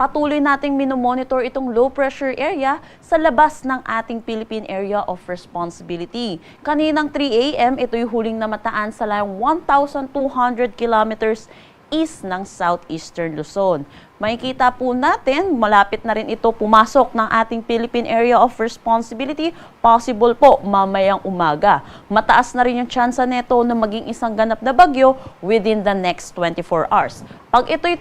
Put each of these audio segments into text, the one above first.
patuloy nating minomonitor itong low pressure area sa labas ng ating Philippine Area of Responsibility. Kaninang 3 a.m., ito'y huling namataan sa layong 1,200 kilometers east ng southeastern Luzon. Makikita po natin, malapit na rin ito pumasok ng ating Philippine Area of Responsibility, possible po mamayang umaga. Mataas na rin yung tsansa nito na maging isang ganap na bagyo within the next 24 hours. Pag ito'y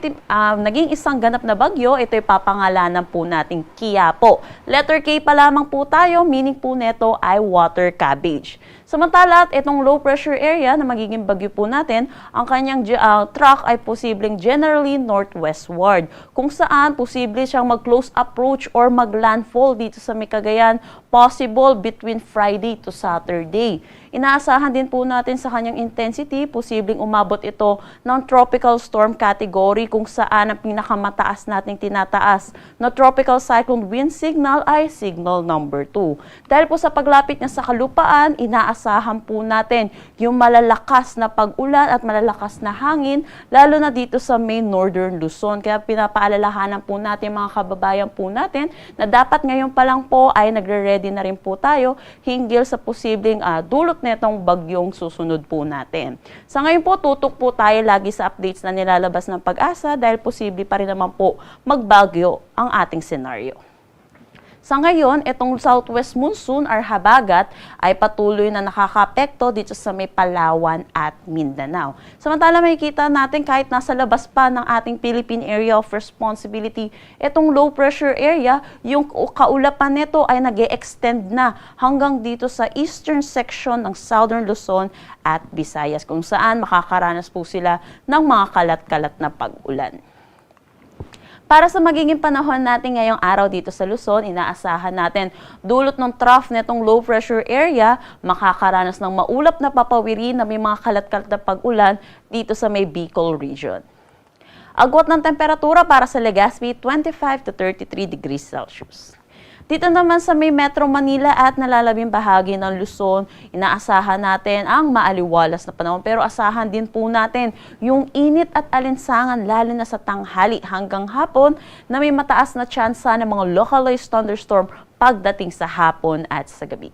naging isang ganap na bagyo, ito'y papangalanan po nating Quiapo. Letter K pa lamang po tayo, meaning po neto ay water cabbage. Samantala, itong low pressure area na magiging bagyo po natin, ang kanyang track ay posibleng generally northwestward, kung saan posible siyang mag-close approach or mag-landfall dito sa Cagayan, possible between Friday to Saturday. Inaasahan din po natin sa kanyang intensity, posibleng umabot ito ng tropical storm category, kung saan ang pinakamataas nating tinataas na tropical cyclone wind signal ay signal number 2. Dahil po sa paglapit niya sa kalupaan, inaasahan po natin yung malalakas na pag-ulan at malalakas na hangin, lalo na dito sa may northern Luzon. Kaya pinapaalalahanan po natin mga kababayan po natin na dapat ngayon pa lang po ay nagre-ready na rin po tayo hinggil sa posibleng dulot netong bagyong susunod po natin. Sa ngayon po, tutok po tayo lagi sa updates na nilalabas ng Pag-asa dahil posible pa rin naman po magbagyo ang ating senaryo. Sa ngayon, itong southwest monsoon or habagat ay patuloy na nakakaapekto dito sa may Palawan at Mindanao. Samantala, makikita natin kahit nasa labas pa ng ating Philippine Area of Responsibility, itong low pressure area, yung kaulapan nito ay nag-e-extend na hanggang dito sa eastern section ng southern Luzon at Visayas, kung saan makakaranas po sila ng mga kalat-kalat na pag-ulan. Para sa magiging panahon natin ngayong araw dito sa Luzon, inaasahan natin dulot ng trough netong low pressure area, makakaranas ng maulap na papawiri na may mga kalat-kalat na pag-ulan dito sa may Bicol region. Agwat ng temperatura para sa Legazpi, 25 to 33 degrees Celsius. Dito naman sa may Metro Manila at nalalabing bahagi ng Luzon, inaasahan natin ang maaliwalas na panahon, pero asahan din po natin yung init at alinsangan lalo na sa tanghali hanggang hapon na may mataas na tsansa ng mga localized thunderstorm pagdating sa hapon at sa gabi.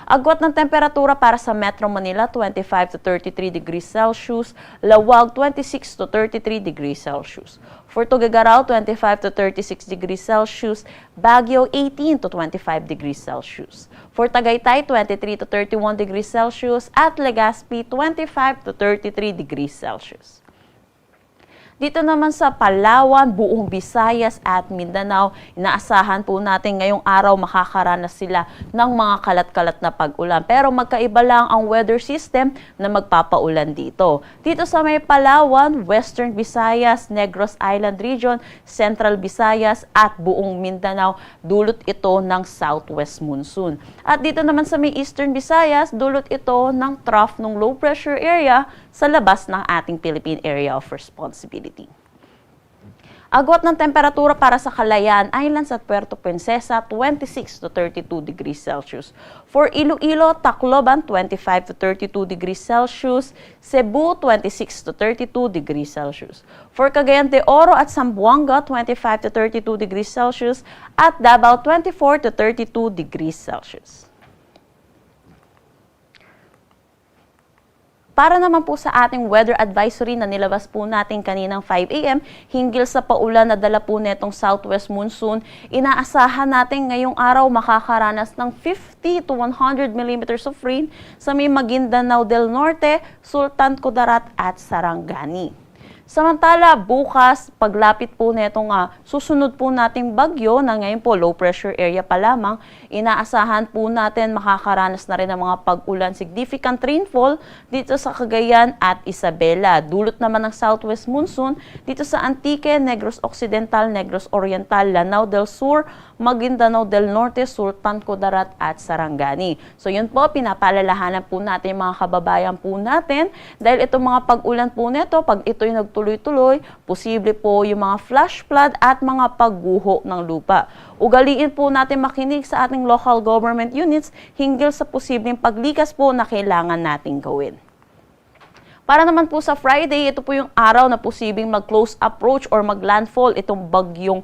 Agwat ng temperatura para sa Metro Manila, 25 to 33 degrees Celsius, Lawag, 26 to 33 degrees Celsius. For Tuguegarao, 25 to 36 degrees Celsius, Baguio, 18 to 25 degrees Celsius. For Tagaytay, 23 to 31 degrees Celsius, at Legazpi, 25 to 33 degrees Celsius. Dito naman sa Palawan, buong Visayas at Mindanao, inaasahan po natin ngayong araw makakaranas sila ng mga kalat-kalat na pag-ulan. Pero magkaiba lang ang weather system na magpapaulan dito. Dito sa may Palawan, Western Visayas, Negros Island Region, Central Visayas at buong Mindanao, dulot ito ng southwest monsoon. At dito naman sa may Eastern Visayas, dulot ito ng trough ng low pressure area sa labas ng ating Philippine Area of Responsibility. Agwat ng temperatura para sa Kalayaan Islands at Puerto Princesa, 26 to 32 degrees Celsius. For Iloilo, Tacloban, 25 to 32 degrees Celsius. Cebu, 26 to 32 degrees Celsius. For Cagayan de Oro at Zamboanga, 25 to 32 degrees Celsius. At Davao, 24 to 32 degrees Celsius. Para naman po sa ating weather advisory na nilabas po natin kaninang 5 a.m. hinggil sa paulan na dala po netong southwest monsoon, inaasahan natin ngayong araw makakaranas ng 50 to 100 millimeters of rain sa may Maguindanao del Norte, Sultan Kudarat at Sarangani. Samantala, bukas, paglapit po netong susunod po nating bagyo na ngayon po low pressure area pa lamang, inaasahan po natin makakaranas na rin ng mga pag-ulan, significant rainfall dito sa Cagayan at Isabela. Dulot naman ng southwest monsoon dito sa Antique, Negros Occidental, Negros Oriental, Lanao del Sur, Maguindanao del Norte, Sultan Kudarat at Sarangani. So yun po, pinapaalalahanan po natin mga kababayan po natin dahil itong mga pag-ulan po neto, pag ito'y nagtuloy-tuloy, posible po yung mga flash flood at mga pagguho ng lupa. Ugaliin po natin makinig sa ating local government units hinggil sa posibleng paglikas po na kailangan nating gawin. Para naman po sa Friday, ito po yung araw na posibleng mag-close approach or mag-landfall itong bagyong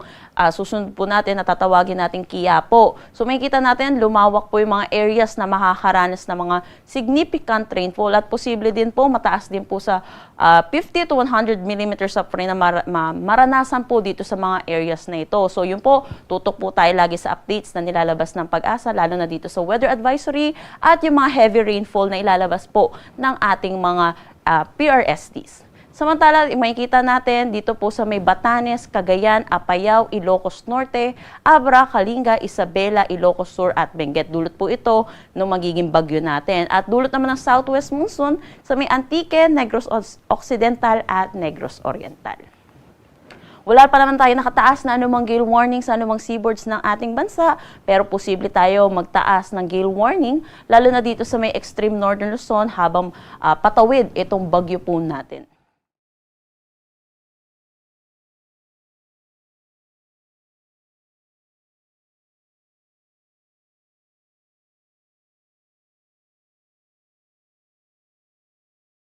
susunod po natin na tatawagin natin Quiapo. So makikita natin lumawak po yung mga areas na makakaranas ng mga significant rainfall at posible din po mataas din po sa 50 to 100 millimeters of rain na maranasan po dito sa mga areas na ito. So yun po, tutok po tayo lagi sa updates na nilalabas ng Pag-asa, lalo na dito sa weather advisory at yung mga heavy rainfall na ilalabas po ng ating mga PRSDs. Samantala, makikita natin dito po sa may Batanes, Cagayan, Apayao, Ilocos Norte, Abra, Kalinga, Isabela, Ilocos Sur at Benguet. Dulot po ito ng magiging bagyo natin. At dulot naman ng southwest monsoon sa may Antique, Negros Occidental at Negros Oriental. Wala pa naman tayo nakataas na anumang gale warning sa anumang seaboards ng ating bansa, pero posible tayo magtaas ng gale warning, lalo na dito sa may extreme northern Luzon habang patawid itong bagyo po natin.